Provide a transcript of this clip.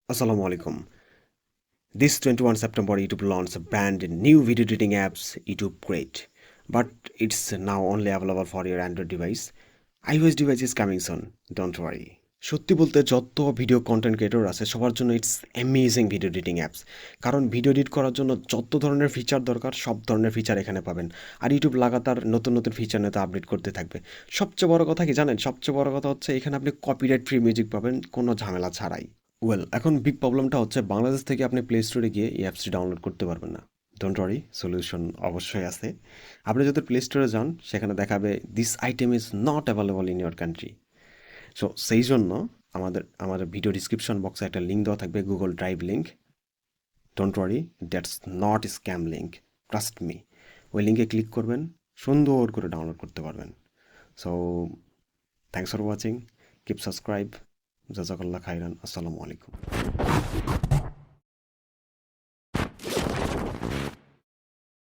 Assalamu alaikum. This 21 September, YouTube launched a brand new video editing apps, YouTube Great. But it's now only available for your Android device. iOS device is coming soon. Don't worry. সত্যি বলতে যত video content creator আছে সবার জন্য it's amazing video editing apps. কারণ video edit করার জন্য যত ধরনের ফিচার দরকার সব ধরনের ফিচার এখানে পাবেন। আর ইউটিউব লাগাতার নতুন নতুন ফিচার নিয়ে আপডেট করতে থাকবে। সবচেয়ে বড় কথা কি জানেন? সবচেয়ে বড় কথা হচ্ছে এখানে আপনি কপিরাইট ফ্রি মিউজিক পাবেন কোনো ঝামেলা ছাড়াই। এখন বিগ প্রবলেমটা হচ্ছে বাংলাদেশ থেকে আপনি প্লে স্টোরে গিয়ে এই অ্যাপসটি ডাউনলোড করতে পারবেন না। ডোন্ট ওয়ারি, সলিউশন অবশ্যই আছে। আপনি যদি প্লে স্টোরে যান সেখানে দেখাবে this item is not available in your country. So সেই জন্য আমাদের ভিডিও ডিসক্রিপশন বক্সে একটা লিঙ্ক দেওয়া থাকবে, Google drive link. Don't worry, that's not scam link, trust me. ওই লিঙ্কে ক্লিক করবেন, সুন্দর করে ডাউনলোড করতে পারবেন। So thanks for watching, keep subscribe. জাজাকাল্লাহ খাইরান। আসসালামু আলাইকুম।